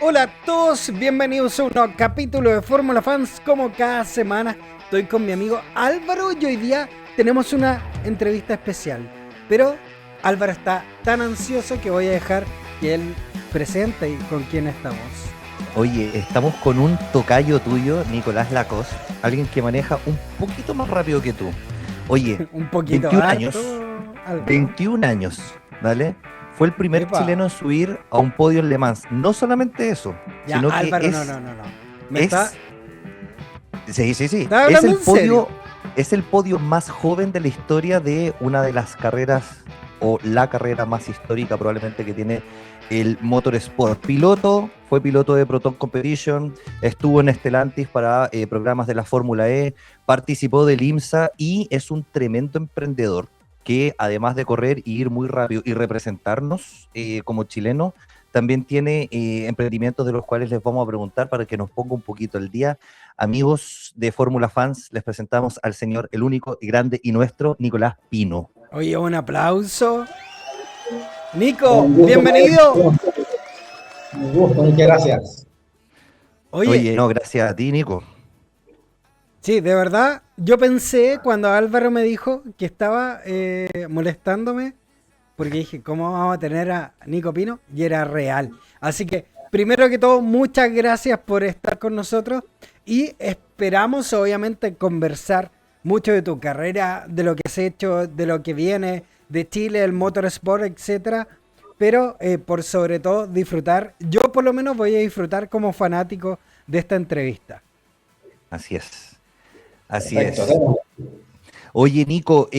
Hola a todos, bienvenidos a un nuevo capítulo de Fórmula Fans. Como cada semana estoy con mi amigo Álvaro y hoy día tenemos una entrevista especial. Pero Álvaro está tan ansioso que voy a dejar que él presente y con quién estamos. Oye, estamos con un tocayo tuyo, Nicolás Lacoste, alguien que maneja un poquito más rápido que tú. Oye, Un poquito 21 harto, años, Álvaro. 21 años, ¿vale? Fue el primer Epa. chileno en subir a un podio en Le Mans. No solamente eso, Ya, sino que Álvaro, no. Me está, es, sí, está hablando en serio. es el podio más joven de la historia de una de las carreras, o la carrera más histórica probablemente que tiene el Motorsport. Fue piloto de Proton Competition, estuvo en Stellantis para programas de la Fórmula E, participó del IMSA y es un tremendo emprendedor que además de correr y ir muy rápido y representarnos como chileno, también tiene emprendimientos de los cuales les vamos a preguntar para que nos ponga un poquito el día. Amigos de Fórmula Fans, les presentamos al señor, el único y grande y nuestro, Nicolás Pino. Oye, un aplauso. Nico, Un gusto, bienvenido. maestro. Un gusto, muchas gracias. Oye, Oye, no, gracias a ti, Nico. sí, de verdad, yo pensé cuando Álvaro me dijo que estaba molestándome, porque dije, ¿cómo vamos a tener a Nico Pino? Y era real. Así que, primero que todo, muchas gracias por estar con nosotros y esperamos, obviamente, conversar mucho de tu carrera, de lo que has hecho, de lo que viene, de Chile, el motorsport, etcétera. Pero por sobre todo disfrutar, yo por lo menos voy a disfrutar como fanático de esta entrevista. Así es, así Perfecto. es. Oye, Nico,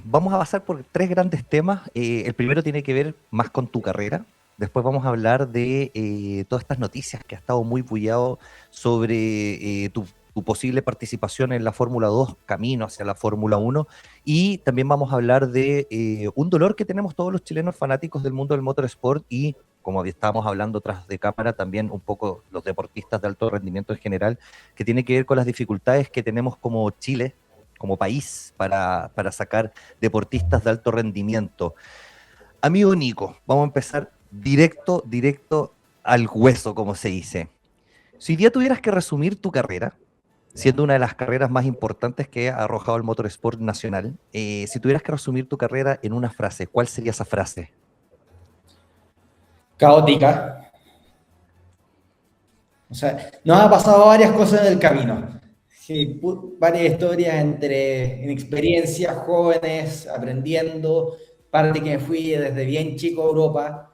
vamos a pasar por tres grandes temas. El primero tiene que ver más con tu carrera. Después vamos a hablar de todas estas noticias que ha estado muy bullado sobre tu posible participación en la Fórmula 2, camino hacia la Fórmula 1. Y también vamos a hablar de un dolor que tenemos todos los chilenos fanáticos del mundo del motorsport y, como estábamos hablando tras de cámara, también un poco los deportistas de alto rendimiento en general, que tiene que ver con las dificultades que tenemos como Chile, como país, para sacar deportistas de alto rendimiento. Amigo Nico, vamos a empezar directo al hueso, como se dice. Si hoy día tuvieras que resumir tu carrera, siendo una de las carreras más importantes que ha arrojado el motorsport nacional, si tuvieras que resumir tu carrera en una frase, ¿cuál sería esa frase? Caótica. O sea, nos ha pasado varias cosas en el camino. Sí, varias historias entre inexperiencias, jóvenes, aprendiendo. Parte que me fui desde bien chico a Europa.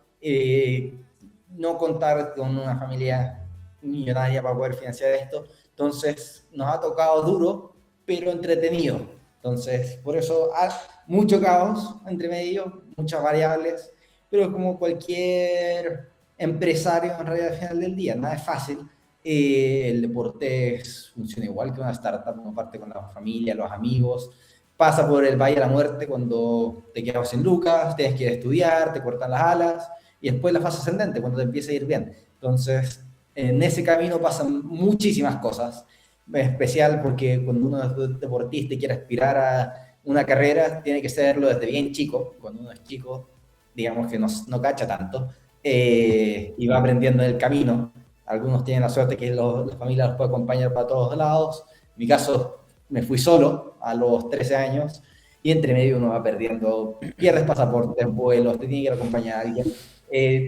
No contar con una familia millonaria para poder financiar esto. Entonces, nos ha tocado duro, pero entretenido. Entonces, por eso hay mucho caos entre medio, muchas variables, pero como cualquier empresario en realidad al final del día, nada es fácil. El deporte funciona igual que una startup, uno parte con la familia, los amigos, pasa por el valle de la muerte cuando te quedas sin lucas, tienes que ir a estudiar, te cortan las alas, y después la fase ascendente, cuando te empieza a ir bien. Entonces, en ese camino pasan muchísimas cosas, en especial porque cuando uno es deportista y quiere aspirar a una carrera, tiene que serlo desde bien chico. Cuando uno es chico, digamos que no cacha tanto, y va aprendiendo en el camino. Algunos tienen la suerte que la familia los puede acompañar para todos lados. En mi caso, me fui solo a los 13 años y entre medio uno va perdiendo, pierdes pasaportes, vuelos, te tiene que ir a acompañar a alguien.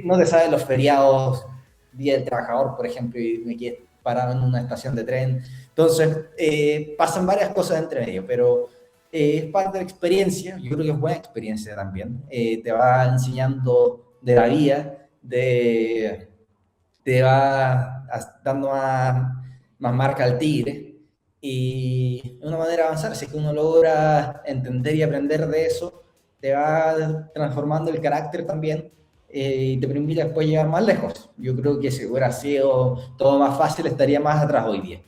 No te sabes los feriados, Día del Trabajador, por ejemplo, y me quedé parado en una estación de tren. Entonces, pasan varias cosas entre medio, pero es parte de la experiencia. Yo creo que es buena experiencia también. Te va enseñando de la vida, te va dando más marca al tigre y una manera de avanzar, si es que uno logra entender y aprender de eso, te va transformando el carácter también, y te permite después llegar más lejos. Yo creo que si hubiera sido todo más fácil, estaría más atrás hoy día.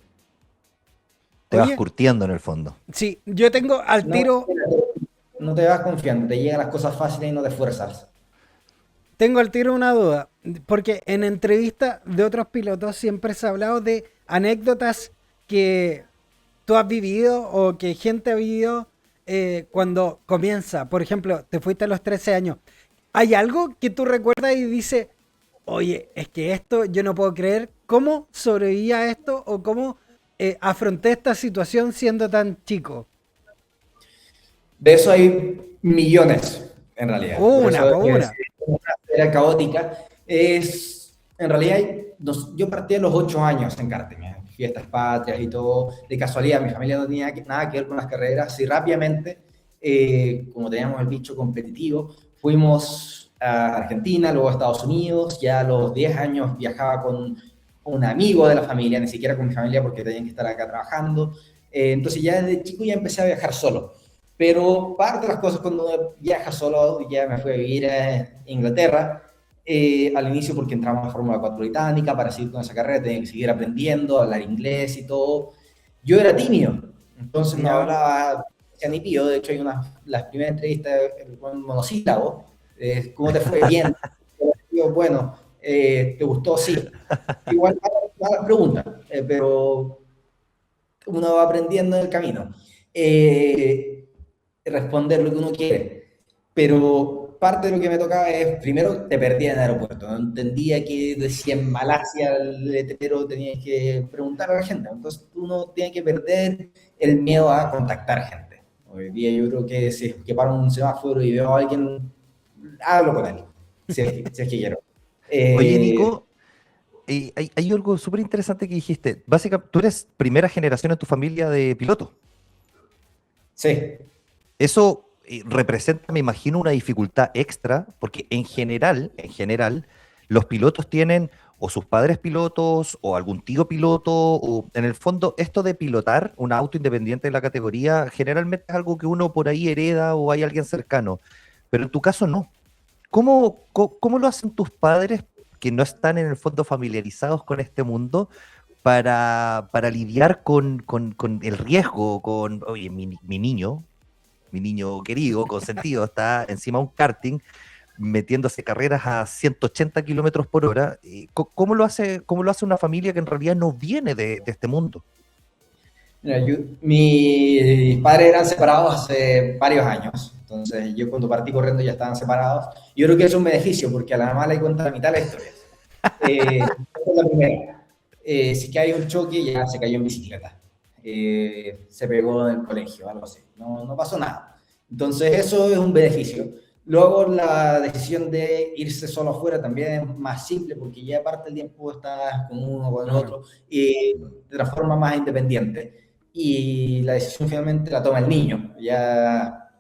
Te vas Oye, curtiendo en el fondo. sí, yo tengo al No, tiro, no te vas confiando, te llegan las cosas fáciles y no te esfuerzas. una duda, porque en entrevistas de otros pilotos siempre se ha hablado de anécdotas que tú has vivido o que gente ha vivido cuando comienza. Por ejemplo, te fuiste a los 13 años. ¿Hay algo que tú recuerdas y dices, oye, es que esto yo no puedo creer cómo sobreviví a esto o cómo afronté esta situación siendo tan chico. De eso hay millones, en realidad. Por Una, eso es por que una. si es una carrera caótica. En realidad, yo partí a los 8 años en karting, fiestas patrias y todo. De casualidad, mi familia no tenía nada que ver con las carreras y rápidamente, como teníamos el bicho competitivo, fuimos a Argentina, luego a Estados Unidos. Ya a los 10 años viajaba con un amigo de la familia, ni siquiera con mi familia porque tenían que estar acá trabajando. Entonces ya desde chico ya empecé a viajar solo. Pero parte de las cosas cuando viajas solo, ya me fui a vivir a Inglaterra, al inicio porque entramos a Fórmula 4 británica, para seguir con esa carrera tenía que seguir aprendiendo, hablar inglés y todo. Yo era tímido, entonces no Ya. hablaba ya ni pío. De hecho hay las primeras entrevistas con monosílabo, ¿cómo te fue? Bien. Yo, bueno, ¿te gustó? Sí. Igual a la pregunta, pero uno va aprendiendo en el camino. Responder lo que uno quiere. Pero parte de lo que me tocaba es, primero, te perdía en el aeropuerto. No entendía que decía en Malasia el letrero, tenías que preguntar a la gente. Entonces, uno tiene que perder el miedo a contactar gente. Hoy día yo creo que si es que paro en un semáforo y veo a alguien, hablo con él, si es que quiero. Oye, Eh, Nico, hay algo súper interesante que dijiste. Básicamente, tú eres primera generación en tu familia de pilotos. sí, Eso representa, me imagino, una dificultad extra, porque en general, los pilotos tienen o sus padres pilotos o algún tío piloto, o en el fondo esto de pilotar un auto independiente de la categoría generalmente es algo que uno por ahí hereda o hay alguien cercano, pero en tu caso no. ¿Cómo lo hacen tus padres que no están en el fondo familiarizados con este mundo para lidiar con el riesgo, oye, mi niño querido, consentido, está encima de un karting metiéndose carreras a 180 kilómetros por hora? ¿Cómo lo hace una familia que en realidad no viene de este mundo? mira, mis padres eran separados hace varios años, entonces yo cuando partí corriendo ya estaban separados. Yo creo que es un beneficio porque a la mamá le cuenta la mitad de la historia. Esa es la primera. Si que hay un choque, ya se cayó en bicicleta. Se pegó en el colegio, algo así. No, no pasó nada. Entonces eso es un beneficio. Luego la decisión de irse solo afuera también es más simple porque ya parte del tiempo estás con uno o con el Claro. otro y te transforma más independiente. Y la decisión finalmente la toma el niño. Ya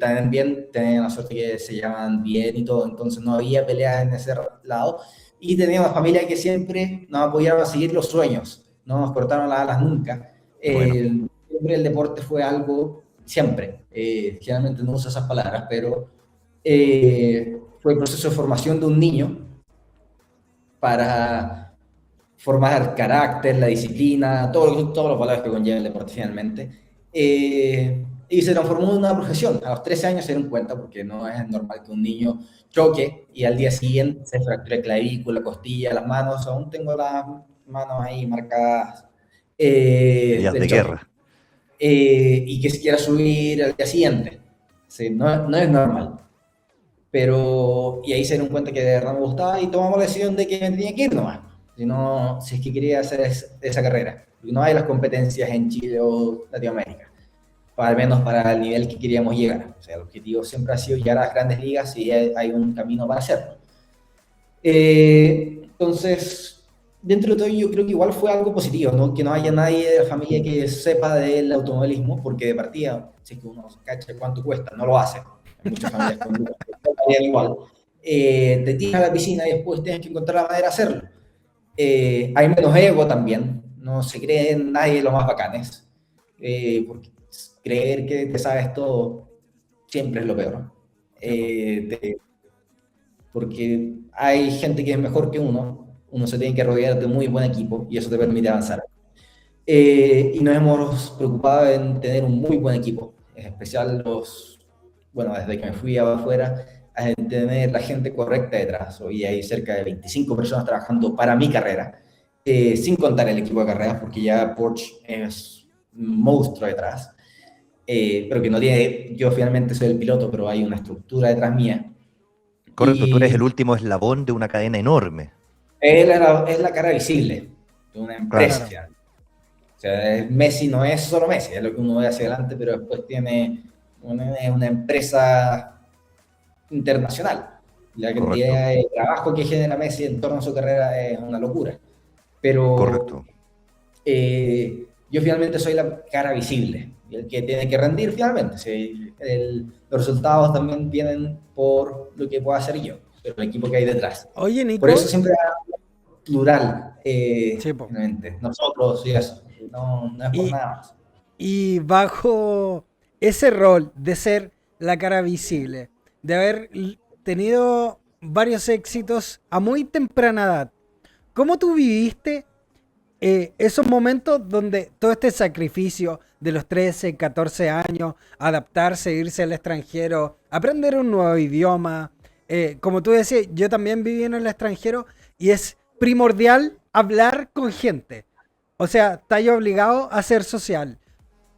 también tenían la suerte que se llaman bien y todo, entonces no había peleas en ese lado. Y tenía una familia que siempre nos apoyaba a seguir los sueños, no nos cortaron las alas nunca. Qué bueno. Siempre el deporte fue algo, siempre, generalmente no uso esas palabras, pero fue el proceso de formación de un niño para formar carácter, la disciplina, todos los valores que conlleva el deporte finalmente. Y se transformó en una profesión. A los 13 años se dieron cuenta, porque no es normal que un niño choque y al día siguiente se fracture clavícula, costilla, las manos. Aún tengo las manos ahí marcadas Días de del choque. guerra. Y que se quiera subir al día siguiente. Sí, no, no es normal. Pero, y ahí se dieron cuenta que de verdad me gustaba y tomamos la decisión de que me tenía que ir nomás. Si es que quería hacer esa carrera. Porque no hay las competencias en Chile o Latinoamérica, al menos para el nivel que queríamos llegar. O sea, el objetivo siempre ha sido llegar a las grandes ligas y hay un camino para hacerlo. Entonces, dentro de todo, yo creo que igual fue algo positivo, ¿no? Que no haya nadie de la familia que sepa del automovilismo, porque de partida, si es que uno cacha cuánto cuesta, no lo hace. Hay muchas familias con igual. Te tiras a la piscina y después tienes que encontrar la manera de hacerlo. Hay menos ego también, no se creen nadie los más bacanes, porque creer que te sabes todo siempre es lo peor. Sí, po. Te porque hay gente que es mejor que uno se tiene que rodear de muy buen equipo y eso te permite avanzar. Y nos hemos preocupado en tener un muy buen equipo, en especial bueno, desde que me fui afuera, a tener la gente correcta detrás. Hoy hay cerca de 25 personas trabajando para mi carrera, sin contar el equipo de carreras, porque ya Porsche es un monstruo detrás, pero que no tiene, yo finalmente soy el piloto, pero hay una estructura detrás mía Correcto, tú eres el último eslabón de una cadena enorme. Es la cara visible de una empresa. Claro. O sea, Messi no es solo Messi, es lo que uno ve hacia adelante, pero después tiene una empresa internacional. La Correcto, cantidad de trabajo que genera Messi en torno a su carrera es una locura. Pero correcto. yo finalmente soy la cara visible, y el que tiene que rendir finalmente. Sí, los resultados también vienen por lo que pueda hacer yo, pero el equipo que hay detrás. Oye, Por eso Nico, siempre plural, sí, po. finalmente. Nosotros y eso. No es por Y, nada más. y bajo ese rol de ser la cara visible, de haber tenido varios éxitos a muy temprana edad, ¿cómo tú viviste esos momentos donde todo este sacrificio de los 13, 14 años, adaptarse, irse al extranjero, aprender un nuevo idioma? Como tú decías, yo también viví en el extranjero y es primordial hablar con gente. O sea, estás obligado a ser social.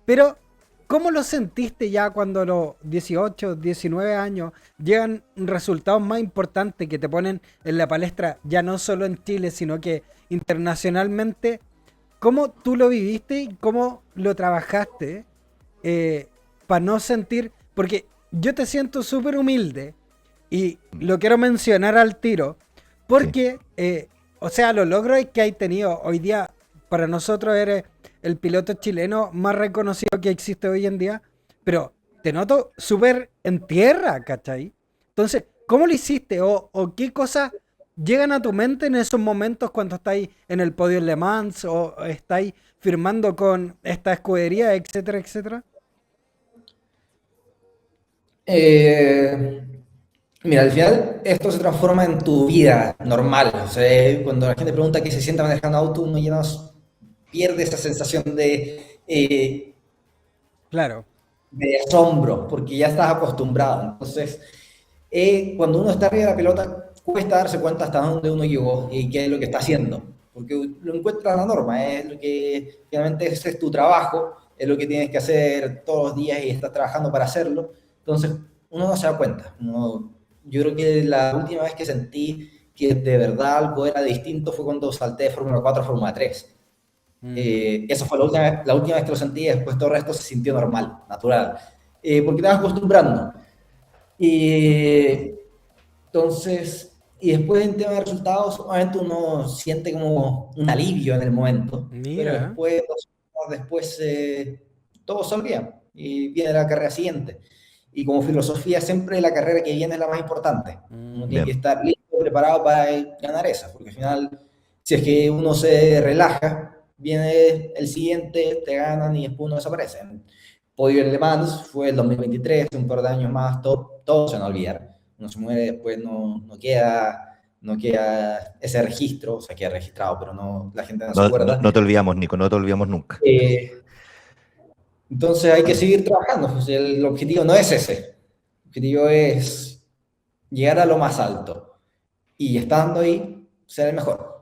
Pero, ¿cómo lo sentiste ya cuando a los 18, 19 años llegan resultados más importantes que te ponen en la palestra, ya no solo en Chile, sino que internacionalmente? ¿Cómo tú lo viviste y cómo lo trabajaste para no sentir? Porque yo te siento súper humilde y lo quiero mencionar al tiro, Sí. porque, o sea, los logros que hay tenido hoy día, para nosotros eres el piloto chileno más reconocido que existe hoy en día, pero te noto súper en tierra, ¿cachai? Entonces, ¿cómo lo hiciste? ¿O qué cosas llegan a tu mente en esos momentos cuando estáis en el podio en Le Mans o estáis firmando con esta escudería, etcétera, etcétera? Eh, Mira, al final esto se transforma en tu vida normal. O sea, cuando la gente pregunta qué se siente manejando auto, uno ya no pierde esa sensación Claro. de asombro, porque ya estás acostumbrado. Entonces, cuando uno está arriba de la pelota, cuesta darse cuenta hasta dónde uno llegó y qué es lo que está haciendo, porque lo encuentras la norma, es lo que finalmente ese es tu trabajo, es lo que tienes que hacer todos los días y estás trabajando para hacerlo. Entonces, uno no se da cuenta. Yo creo que la última vez que sentí que de verdad algo era distinto fue cuando salté de Fórmula 4 a Fórmula 3. Mm, Eso fue la última vez que lo sentí, después todo el resto se sintió normal, natural, porque te vas acostumbrando. Y entonces, y después en tema de resultados, obviamente uno siente como un alivio en el momento, pero mira. después, después todo sonríe y viene la carrera siguiente. Y como filosofía, siempre la carrera que viene es la más importante. Uno tiene que Bien. estar listo, preparado para ganar esa, porque al final, si es que uno se relaja, viene el siguiente, te ganan y después uno desaparece. Podio en Le Mans fue el 2023, un par de años más, todo se van a olvidar. Uno se muere, después no queda ese registro, o sea, queda registrado, pero no, la gente no se No, acuerda. no te olvidamos, Nico, no te olvidamos nunca. Eh, entonces hay que seguir trabajando, pues el objetivo no es ese, el objetivo es llegar a lo más alto y estando ahí, ser el mejor.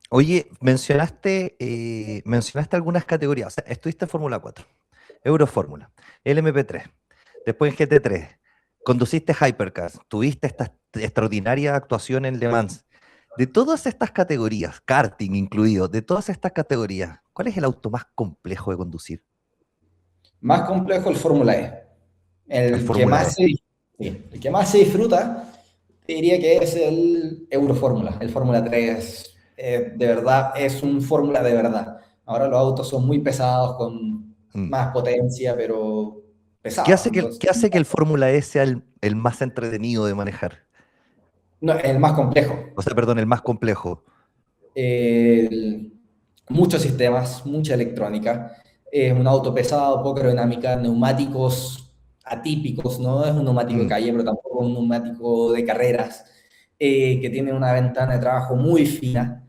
Oye, mencionaste algunas categorías. O sea, estuviste en Fórmula 4, Eurofórmula, LMP3, después en GT3, conduciste Hypercars, tuviste esta extraordinaria actuación en Le Mans. De todas estas categorías, karting incluido, de todas estas categorías, ¿cuál es el auto más complejo de conducir? Más complejo el Fórmula E. El El que Fórmula más E. se, sí, el que más se disfruta, te diría que es el Eurofórmula, el Fórmula 3. De verdad, es un Fórmula de verdad. Ahora los autos son muy pesados, con Mm. más potencia, pero ¿Qué pesados. hace Entonces, qué hace que el Fórmula E sea el más entretenido de manejar? no, el más complejo. O sea, perdón, el más complejo. El- Muchos sistemas, mucha electrónica. Es un auto pesado, poca aerodinámica, neumáticos atípicos, no es un neumático de Mm, calle, pero tampoco un neumático de carreras, que tiene una ventana de trabajo muy fina.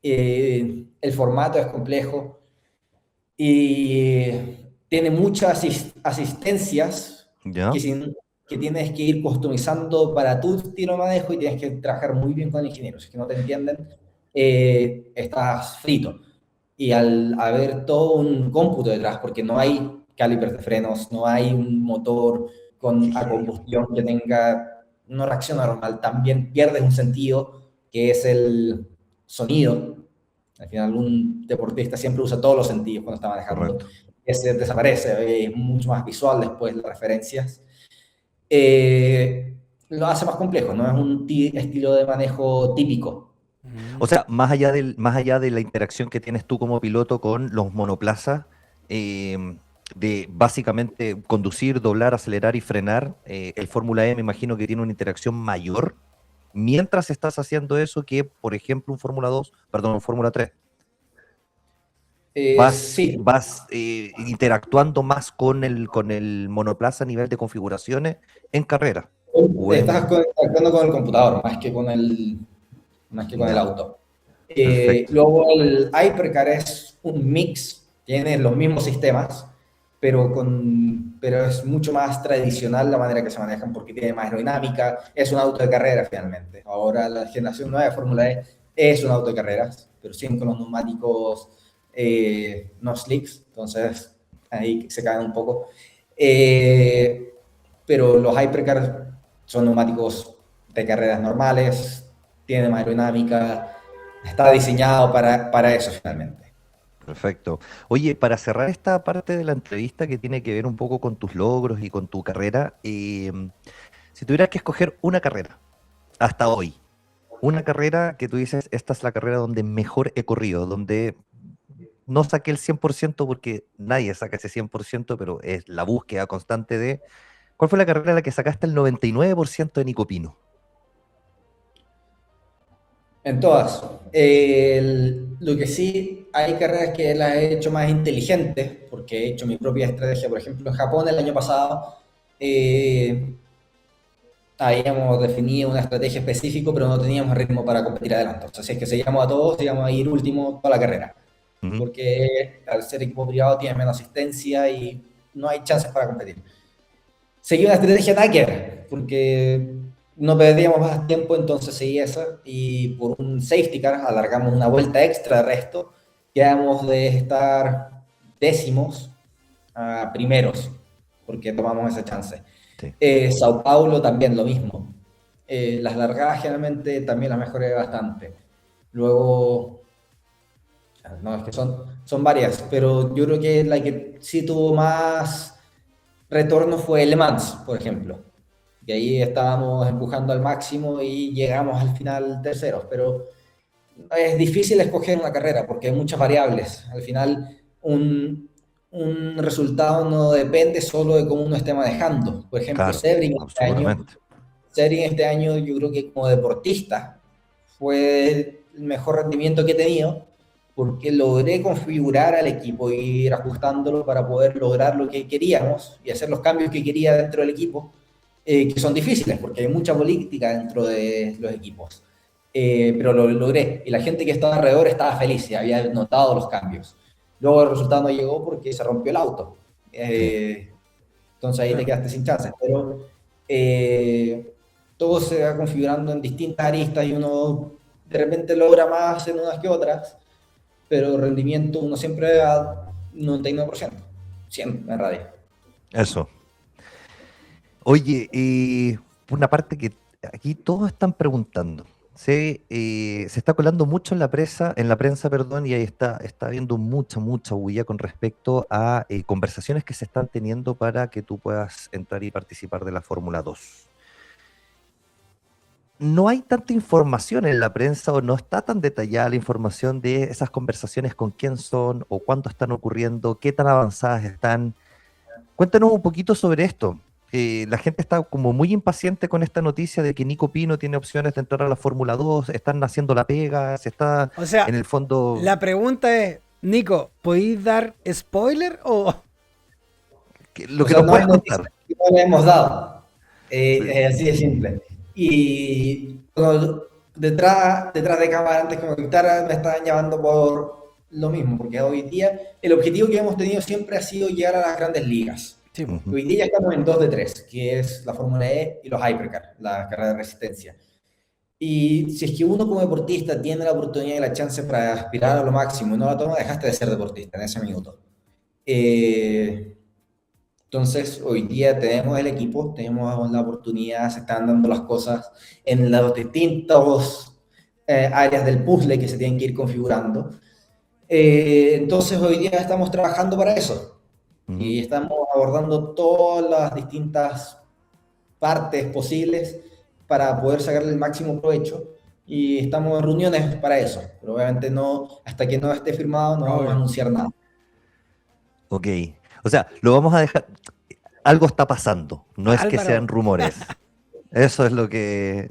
El formato es complejo y tiene muchas asistencias ¿ya? que, que tienes que ir customizando para tu estilo de manejo y tienes que trabajar muy bien con ingenieros. Si es que no te entienden, estás frito. Y al haber todo un cómputo detrás, porque no hay calipers de frenos, no hay un motor Qué a heavy. combustión que tenga no reacciona normal, también pierdes un sentido que es el sonido. Al final un deportista siempre usa todos los sentidos cuando está manejando. Correcto. Ese desaparece, es mucho más visual después las referencias. Lo hace más complejo, no es un estilo de manejo típico. O sea, más allá de la interacción que tienes tú como piloto con los monoplazas, de básicamente conducir, doblar, acelerar y frenar, el Fórmula E me imagino que tiene una interacción mayor mientras estás haciendo eso que, por ejemplo, un Fórmula 3. Sí, Vas interactuando más con el monoplaza a nivel de configuraciones en carrera. O estás en... conectando con el computador más que con el Ya, auto. perfecto. Luego el Hypercar es un mix, tiene los mismos sistemas, pero es mucho más tradicional la manera que se manejan porque tiene más aerodinámica, es un auto de carrera finalmente. Ahora la generación nueva de Fórmula E es un auto de carreras, pero siempre con los neumáticos no slicks, entonces ahí se caen un poco. Pero los Hypercar son neumáticos de carreras normales, tienen más aerodinámica, está diseñado para eso finalmente. Perfecto. Oye, para cerrar esta parte de la entrevista que tiene que ver un poco con tus logros y con tu carrera, si tuvieras que escoger una carrera hasta hoy, una carrera que tú dices, esta es la carrera donde mejor he corrido, donde no saqué el 100% porque nadie saca ese 100%, pero es la búsqueda constante de... ¿Cuál fue la carrera en la que sacaste el 99% de Nico Pino? En todas. Lo que sí, hay carreras que las he hecho más inteligentes, porque he hecho mi propia estrategia. Por ejemplo, en Japón el año pasado eh, habíamos definido una estrategia específica, pero no teníamos ritmo para competir adelante. O sea, si es que seguíamos a todos, íbamos a ir último toda la carrera, Ujú. porque al ser equipo privado tienes menos asistencia y no hay chances para competir. Seguí una estrategia nada que ver, porque no perdíamos más tiempo, entonces seguí esa y por un safety car alargamos una vuelta extra de resto, quedamos de estar décimos a primeros, porque tomamos esa chance. Sí. Sao Paulo también lo mismo. Las largadas generalmente también las mejoré bastante. Luego, no, es que son varias, pero yo creo que la que sí tuvo más retorno fue Le Mans, por ejemplo. Y ahí estábamos empujando al máximo y llegamos al final terceros, pero es difícil escoger una carrera porque hay muchas variables. Al final, un resultado no depende solo de cómo uno esté manejando. Por ejemplo, Claro, absolutamente. Sebring este año yo creo que como deportista fue el mejor rendimiento que he tenido porque logré configurar al equipo y ir ajustándolo para poder lograr lo que queríamos y hacer los cambios que quería dentro del equipo, que son difíciles porque hay mucha política dentro de los equipos. Pero lo logré y la gente que estaba alrededor estaba feliz y había notado los cambios. Luego el resultado no llegó porque se rompió el auto. Sí. Entonces ahí te quedaste sin chances. Pero todo se va configurando en distintas aristas y uno de repente logra más en unas que otras, pero rendimiento uno siempre da 99%, siempre en radio. Eso. Oye, una parte que aquí todos están preguntando. Se está colando mucho en la prensa, perdón, y ahí está habiendo mucha bulla con respecto a conversaciones que se están teniendo para que tú puedas entrar y participar de la Fórmula 2. No hay tanta información en la prensa o no está tan detallada la información de esas conversaciones, con quién son o cuándo están ocurriendo, qué tan avanzadas están. Cuéntanos un poquito sobre esto. La gente está como muy impaciente con esta noticia de que Nico Pino tiene opciones de entrar a la Fórmula 2, están haciendo la pega, se está O sea, en el fondo... la pregunta es, Nico, ¿podéis dar spoiler o...? Lo O que sea, nos no hay puedes noticias contar. que no le hemos dado. Sí. Es así de simple. Y bueno, detrás de cámara, antes que me conectara, me estaban llamando por lo mismo, porque hoy día el objetivo que hemos tenido siempre ha sido llegar a las grandes ligas. Sí, po. Ujú. Hoy día ya estamos en 2 de 3 que es la Fórmula E y los Hypercar, la carrera de resistencia. Y si es que uno como deportista tiene la oportunidad y la chance para aspirar a lo máximo y no la toma, dejaste de ser deportista en ese minuto. Eh, Entonces, hoy día tenemos el equipo, tenemos la oportunidad, se están dando las cosas en los distintos áreas del puzzle que se tienen que ir configurando. Entonces, hoy día estamos trabajando para eso Ujú. y estamos abordando todas las distintas partes posibles para poder sacarle el máximo provecho. Y estamos en reuniones para eso, pero obviamente no, hasta que no esté firmado no vamos a Obvio. anunciar nada. Ok. O sea, lo vamos a dejar. Algo está pasando. No es que sean Álvaro, rumores. Eso es lo que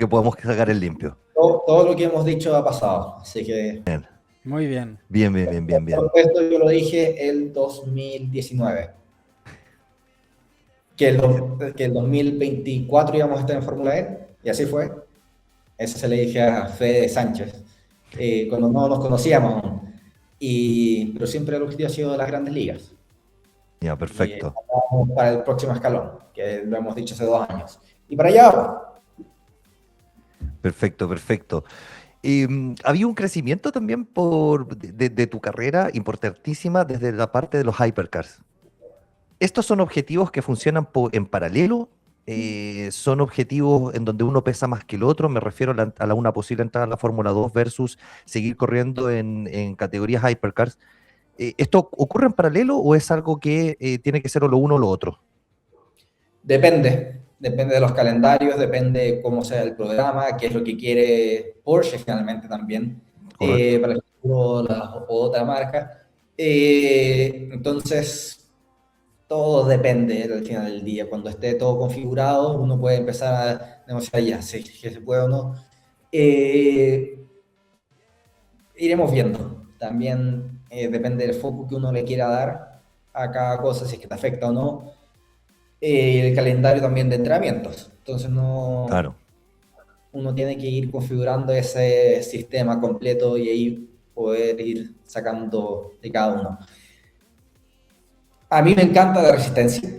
podemos sacar en limpio. Todo lo que hemos dicho ha pasado, así que muy bien. Bien, bien, bien, bien, bien. esto yo lo dije el 2019, que el 2024 íbamos a estar en Fórmula E, y así fue. Eso se le dije a Fede Sánchez, cuando no nos conocíamos aún. Pero siempre el objetivo ha sido las grandes ligas. Ya, Y perfecto. estamos para el próximo escalón, que lo hemos dicho hace 2 años. Y para allá vamos. Perfecto, perfecto. Había un crecimiento también de tu carrera importantísima desde la parte de los hypercars. ¿Estos son objetivos que funcionan en paralelo? ¿Son objetivos en donde uno pesa más que el otro? Me refiero a una posible entrada a la Fórmula 2 versus seguir corriendo en categorías hypercars. ¿Esto ocurre en paralelo o es algo que tiene que ser o lo uno o lo otro? Depende de los calendarios, depende cómo sea el programa, qué es lo que quiere Porsche finalmente también, Correcto. para el futuro o otra marca. Entonces, todo depende al final del día. Cuando esté todo configurado, uno puede empezar a negociar ya, si es que se puede o no. Eh, Iremos viendo. También depende del foco que uno le quiera dar a cada cosa, si es que te afecta o no. El calendario también de entrenamientos. Entonces Claro. uno tiene que ir configurando ese sistema completo y ahí poder ir sacando de cada uno. A mí me encanta la resistencia.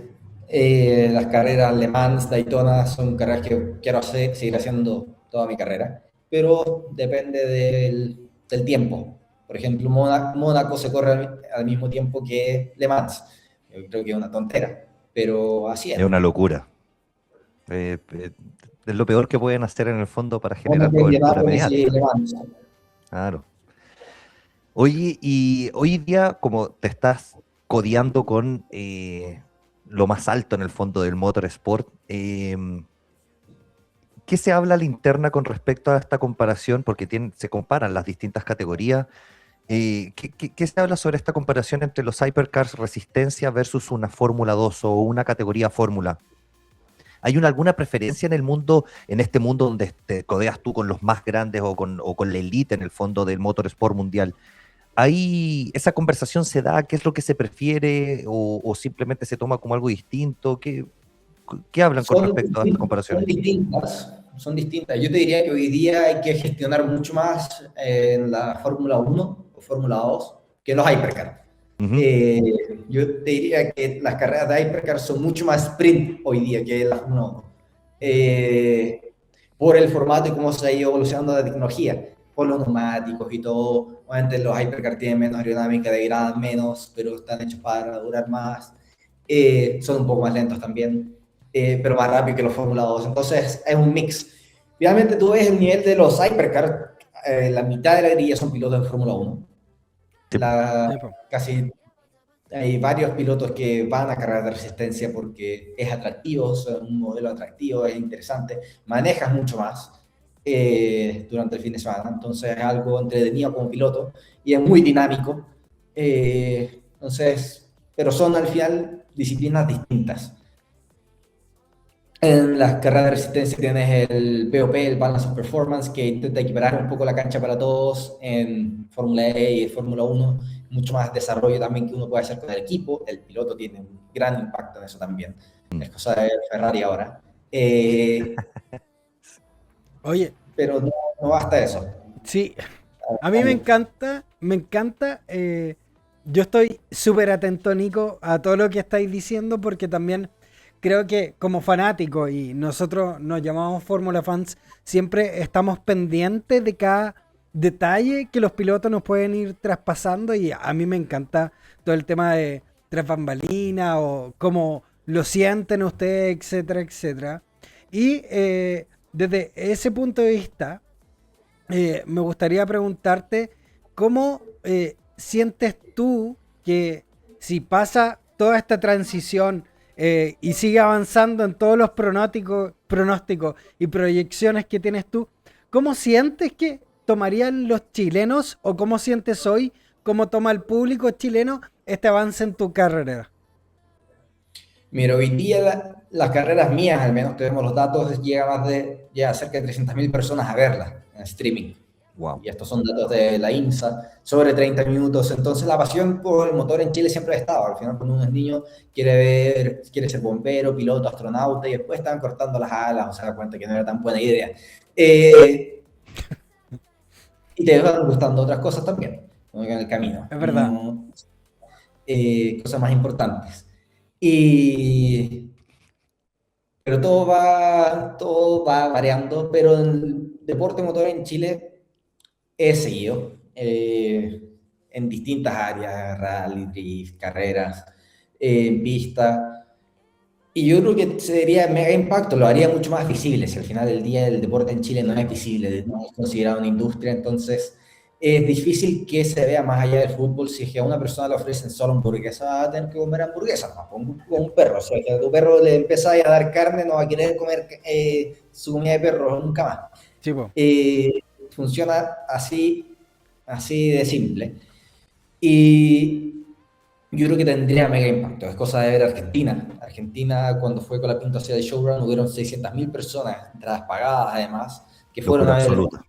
Las carreras Le Mans, Daytona son carreras que quiero seguir haciendo toda mi carrera, pero depende del tiempo. Por ejemplo, Mónaco se corre al mismo tiempo que Le Mans. Yo creo que es una tontera, pero así es. Es una locura. Es lo peor que pueden hacer en el fondo para generar Mónaco, cobertura Indianápolis y mediática. Le Mans. Claro. Oye, y hoy día, como te estás codeando con lo más alto en el fondo del motorsport, ¿qué se habla a la interna con respecto a esta comparación? Porque se comparan las distintas categorías. ¿Qué se habla sobre esta comparación entre los Hypercars Resistencia versus una Fórmula 2 o una categoría Fórmula? ¿Hay alguna preferencia en el mundo, en este mundo donde te codeas tú con los más grandes o con la elite en el fondo del motorsport mundial? ¿Hay esa conversación se da? ¿Qué es lo que se prefiere? ¿O simplemente se toma como algo distinto? ¿Qué hablan con Son, respecto a estas comparaciones? son distintas. Yo te diría que hoy día hay que gestionar mucho más en la Fórmula 1 o Fórmula 2 que en los Hypercar. Ujú. Eh, yo te diría que las carreras de Hypercar son mucho más sprint hoy día que la Fórmula 1. Por el formato y cómo se ha ido evolucionando la tecnología, por los neumáticos y todo. Obviamente los Hypercar tienen menos aerodinámica, degradan menos, pero están hechos para durar más. Son un poco más lentos también, pero más rápido que los Fórmula 2. Entonces es un mix. Finalmente tú ves el nivel de los Hypercar, la mitad de la grilla son pilotos de Fórmula 1. Sí, po. La, Sí, po. casi hay varios pilotos que van a carreras de resistencia porque es atractivo, es un modelo atractivo, es interesante, manejas mucho más durante el fin de semana, entonces es algo entretenido como piloto y es muy dinámico. Entonces, pero son al final disciplinas distintas. En las carreras de resistencia tienes el BOP, el Balance of Performance, que intenta equiparar un poco la cancha para todos. En Fórmula E y Fórmula 1, mucho más desarrollo también que uno puede hacer con el equipo. El piloto tiene un gran impacto en eso también. Mm. Es cosa de Ferrari ahora. Oye, Pero no, no basta eso. sí, a mí me encanta. Yo estoy súper atento, Nico, a todo lo que estáis diciendo, porque también creo que como fanático, y nosotros nos llamamos Fórmula Fans, siempre estamos pendientes de cada detalle que los pilotos nos pueden ir traspasando, y a mí me encanta todo el tema tras bambalinas o cómo lo sienten ustedes, etcétera, etcétera. Y desde ese punto de vista, me gustaría preguntarte cómo sientes tú que si pasa toda esta transición y sigue avanzando en todos los pronósticos y proyecciones que tienes tú, ¿cómo sientes que tomarían los chilenos o cómo sientes hoy, cómo toma el público chileno este avance en tu carrera? Mira, hoy día las carreras mías, al menos tenemos los datos, llega a cerca de 300.000 personas a verlas en streaming. Wow. Y estos son datos de la INSA, sobre 30 minutos. Entonces la pasión por el motor en Chile siempre ha estado. Al final, cuando uno es niño, quiere ser bombero, piloto, astronauta, y después están cortando las alas, o se da cuenta que no era tan buena idea. Y te van gustando otras cosas también, como en el camino. Es verdad. Cosas más importantes. Pero todo va variando, pero el deporte motor en Chile he seguido en distintas áreas, rally, drift, carreras, pista. Y yo creo que sería mega impacto, lo haría mucho más visible. Si al final del día el deporte en Chile no es visible, no es considerado una industria, entonces es difícil que se vea más allá del fútbol. Si es que a una persona le ofrecen solo hamburguesa, va a tener que comer hamburguesa, ¿no? Con un perro. O sea, que a tu perro le empieza a dar carne, no va a querer comer su comida de perro nunca más. Sí, po. Funciona así de simple. Y yo creo que tendría mega impacto. Es cosa de ver Argentina. Argentina, cuando fue con la Pinto hacia el showrun, hubieron 600.000 personas, entradas pagadas además, que fueron Locura a ver. absoluta.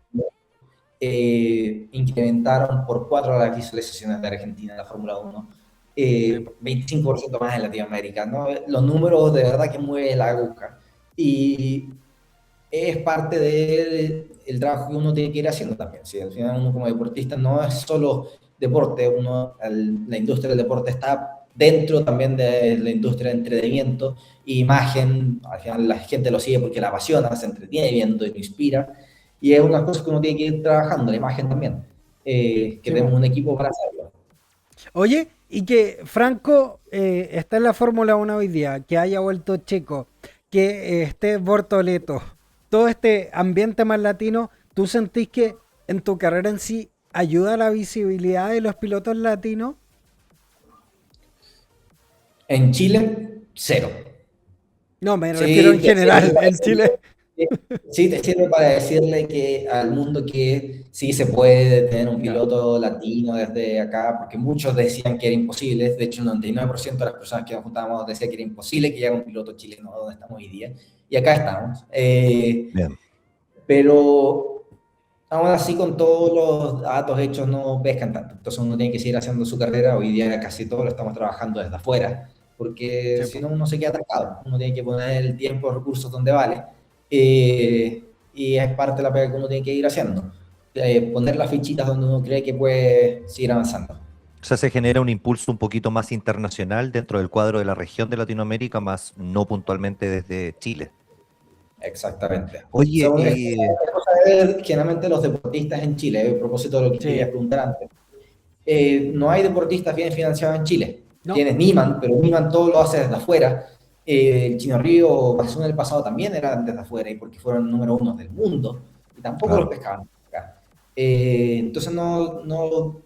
Incrementaron por 4 las visualizaciones de Argentina en la Fórmula 1. 25% más en Latinoamérica, ¿no? Los números de verdad que mueve la aguja. Y es parte del trabajo que uno tiene que ir haciendo también. ¿Sí? Al final uno como deportista no es solo deporte, la industria del deporte está dentro también de la industria de entretenimiento, imagen. Al final la gente lo sigue porque la apasiona, se entretiene viendo y lo inspira. Y es una cosa que uno tiene que ir trabajando, la imagen también, que Sí, tenemos po. un equipo para hacerlo. Oye, y que Franco está en la Fórmula 1 hoy día, que haya vuelto Checo, que esté Bortoleto, todo este ambiente más latino, ¿tú sentís que en tu carrera en sí ayuda a la visibilidad de los pilotos latinos? En Chile, cero. No, me refiero en Sí, te sirve general, para en Chile. sí, te sirve para decirle que al mundo que sí se puede tener un Ya, piloto latino desde acá, porque muchos decían que era imposible. De hecho, el 99% de las personas que nos juntábamos decía que era imposible que llegara un piloto chileno a donde estamos hoy día. Y acá estamos. Bien. Pero aún así, con todos los datos hechos, no pescan tanto. Entonces uno tiene que seguir haciendo su carrera. Hoy día casi todo lo estamos trabajando desde afuera, porque sí, si po. no uno se queda atracado. Uno tiene que poner el tiempo, los recursos donde vale. Y es parte de la pega que uno tiene que ir haciendo. Poner las fichitas donde uno cree que puede seguir avanzando. O sea, se genera un impulso un poquito más internacional dentro del cuadro de la región de Latinoamérica, más no puntualmente desde Chile. Exactamente. Oye, Es cosa de ver generalmente los deportistas en Chile, a propósito de lo que querías Sí, preguntar antes. No hay deportistas bien financiados en Chile. no, Tienes Niman, pero Niman todo lo hace desde afuera. El Chino Río, Basún en el pasado también eran desde afuera, y porque fueron número uno del mundo, y tampoco los claro, pescaban acá. Entonces no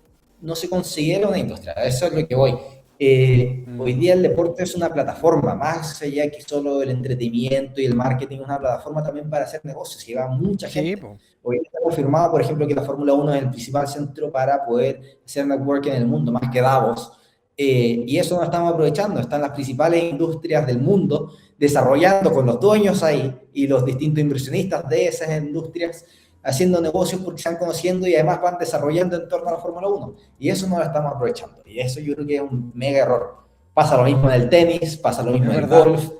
se considera una industria, a eso es lo que voy. Hoy mm, día el deporte es una plataforma, más allá que solo el entretenimiento y el marketing, es una plataforma también para hacer negocios, y va mucha sí, gente. po. Hoy está confirmado, por ejemplo, que la Fórmula 1 es el principal centro para poder hacer networking en el mundo, más que Davos. Y eso no estamos aprovechando. Están las principales industrias del mundo desarrollando con los dueños ahí y los distintos inversionistas de esas industrias haciendo negocios porque se están conociendo y además van desarrollando en torno a la Fórmula 1. Y eso no lo estamos aprovechando. Y eso yo creo que es un mega error. Pasa lo mismo en el tenis, pasa lo mismo Es en el verdad. golf.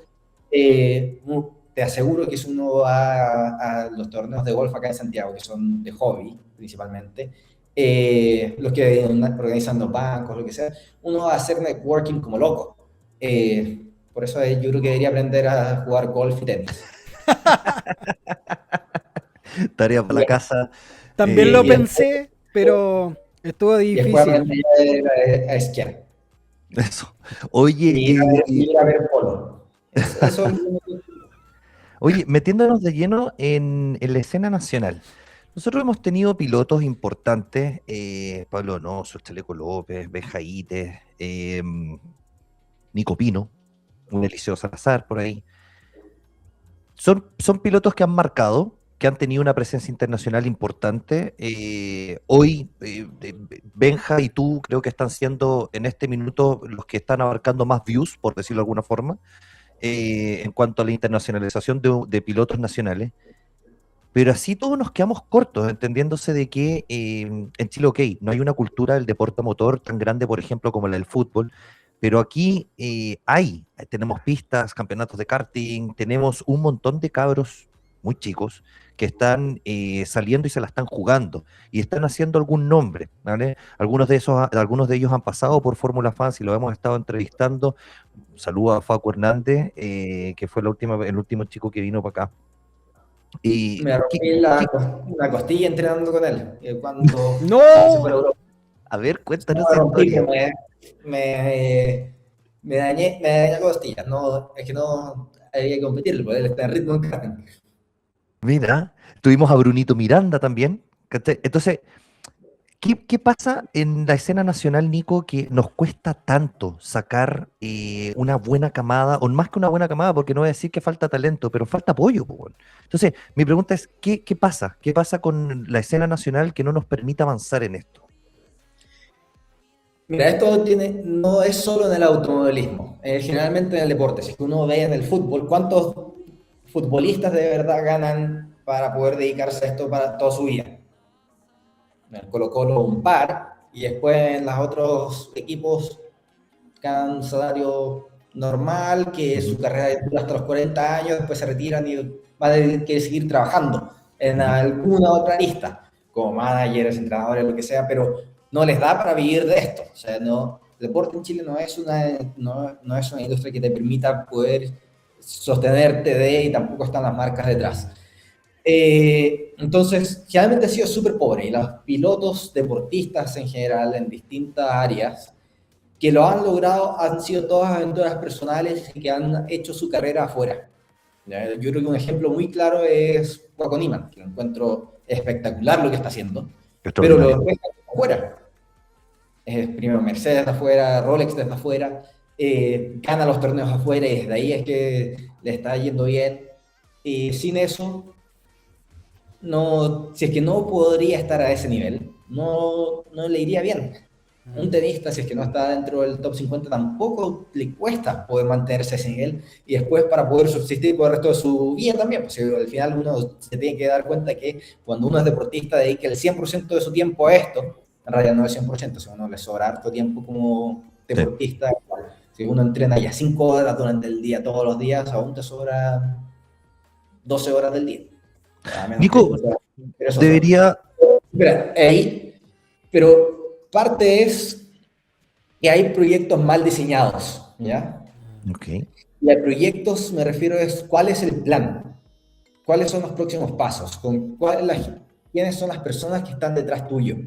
Te aseguro que si uno va a los torneos de golf acá en Santiago, que son de hobby principalmente, los que organizan los bancos, lo que sea, uno va a hacer networking como loco. Por eso yo creo que debería aprender a jugar golf y tenis. tarea para la Y, casa. También lo y, eh, después, pensé, pero estuvo y después difícil. aprender a esquiar. Eso. Oye, Y ir a ver polo. Eso es lo que- oye, metiéndonos de lleno en la escena nacional. Nosotros hemos tenido pilotos importantes, Pablo Donoso, Chaleco López, Benjaites, Nico Pino, un Eliseo Salazar por ahí. Son pilotos que han marcado, que han tenido una presencia internacional importante. Hoy, Benja y tú creo que están siendo en este minuto los que están abarcando más views, por decirlo de alguna forma, en cuanto a la internacionalización de pilotos nacionales. Pero así todos nos quedamos cortos, entendiéndose de que en Chile, ok, no hay una cultura del deporte motor tan grande, por ejemplo, como la del fútbol, pero aquí tenemos pistas, campeonatos de karting, tenemos un montón de cabros muy chicos que están saliendo y se la están jugando y están haciendo algún nombre, ¿vale? Algunos de ellos han pasado por Fórmula Fans y lo hemos estado entrevistando. Saludo a Facu Hernández, que fue el último chico que vino para acá. Y, Me ¿qué- rompí qué- la costilla entrenando con él. Cuando se fue a ¡No! Europa. A ver, No, cuéntanos me esa rompí, historia. me dañé la costilla. No, es que no había que competir, porque él está en ritmo en karting. Mira, tuvimos a Brunito Miranda también. ¿Cachai? Entonces, ¿qué pasa en la escena nacional, Nico, que nos cuesta tanto sacar una buena camada, o más que una buena camada, porque no voy a decir que falta talento, pero falta apoyo, po, weón? Entonces, mi pregunta es, ¿qué pasa? ¿Qué pasa con la escena nacional que no nos permite avanzar en esto? Mira, no es solo en el automovilismo, generalmente en el deporte. Si uno ve en el fútbol, ¿cuántos futbolistas de verdad ganan para poder dedicarse a esto para toda su vida? En el Colo-Colo un par, y después en los otros equipos ganan un salario normal, que Ujú, su carrera dura hasta los 40 años, después se retiran y van a tener que seguir trabajando en ujú. alguna otra lista, como managers, entrenadores, lo que sea, pero no les da para vivir de esto. O sea, no, el deporte en Chile no es una industria que te permita poder sostenerte de, y tampoco están las marcas detrás. Entonces, generalmente ha sido súper pobre y los pilotos deportistas en general en distintas áreas que lo han logrado han sido todas aventuras personales y que han hecho su carrera afuera. ¿Ya? Yo creo que un ejemplo muy claro es Waco Niman, que lo encuentro espectacular lo que está haciendo, pero lo Extraordinario. demuestra afuera. Primero Mercedes de afuera, Rolex desde afuera, gana los torneos afuera y desde ahí es que le está yendo bien. Y sin eso, no, si es que no podría estar a ese nivel, no le iría bien. Un tenista, si es que no está dentro del top 50, tampoco le cuesta poder mantenerse a ese nivel y después para poder subsistir por el resto de su vida también. Pues al final uno se tiene que dar cuenta que cuando uno es deportista dedica el 100% de su tiempo a esto, en realidad no es 100%, si a uno le sobra harto tiempo como Sí. deportista, si uno entrena ya 5 horas durante el día, todos los días, aún te sobra 12 horas del día. A menos que Nico, tú seas perezoso. debería... Espera, ahí, pero parte es que hay proyectos mal diseñados, ¿ya? Ok. Y a proyectos me refiero es cuál es el plan, cuáles son los próximos pasos, quiénes son las personas que están detrás tuyo.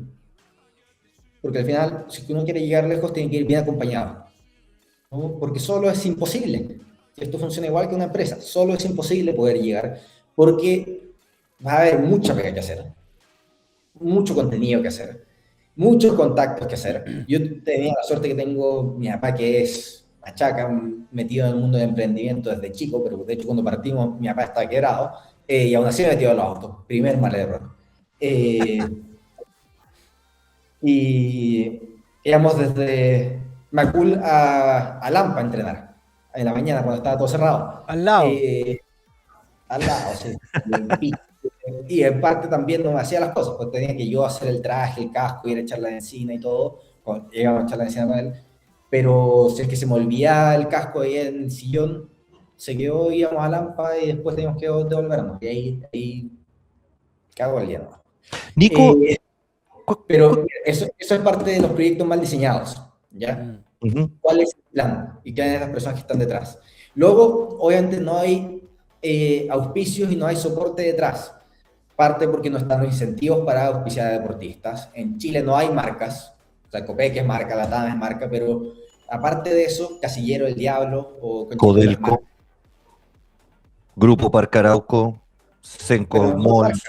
Porque al final, si uno quiere llegar lejos, tiene que ir bien acompañado, ¿no? Porque solo es imposible. Esto funciona igual que una empresa, solo es imposible poder llegar porque va a haber mucha pega que hacer, mucho contenido que hacer, muchos contactos que hacer. Yo tenía la suerte que tengo mi papá que es machaca, metido en el mundo del emprendimiento desde chico, pero de hecho cuando partimos mi papá estaba quebrado y aún así me metido en los autos, primer mal error. Eh, y íbamos desde Macul a Lampa a entrenar, en la mañana cuando estaba todo cerrado. Al lado. Eh, Al lado, sí. Y en parte también no me hacía las cosas, pues tenía que yo hacer el traje, el casco, ir a echar la encina y todo, llegaba a echar la encina con él, pero si es que se me olvidaba el casco ahí en el sillón, se quedó, íbamos a Lampa y después teníamos que devolvernos, y ahí cago el lleno. Nico, Eh, pero eso es parte de los proyectos mal diseñados, ¿ya? ujú, ¿Cuál es el plan? ¿Y quiénes son las personas que están detrás? Luego, obviamente, no hay auspicios y no hay soporte detrás. Parte porque no están los incentivos para auspiciar a deportistas. En Chile no hay marcas. O sea, Copec es marca, la TAM es marca, pero Aparte de eso, Casillero del Diablo o Conchetumare es Codelco, Grupo Parque Arauco, pero Senco no son Malls.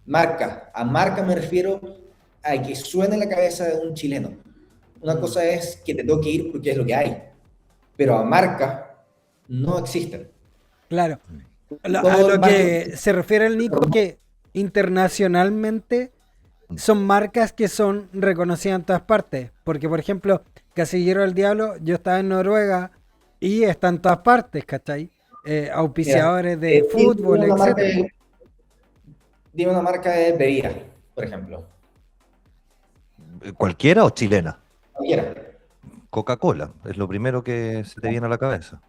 marca. A marca me refiero a que suene en la cabeza de un chileno. Una cosa es que te tengo que ir porque es lo que hay, pero a marca no existen. Claro. A Todo el lo marketing. que se refiere el Nico, que internacionalmente son marcas que son reconocidas en todas partes. Porque, por ejemplo, Casillero del Diablo, yo estaba en Noruega y está en todas partes, ¿cachai? Mira, Auspiciadores de dime fútbol, etcétera. dime una marca de bebida, por ejemplo. ¿Cualquiera o chilena? Cualquiera. Coca-Cola, es lo primero que se te viene a la cabeza.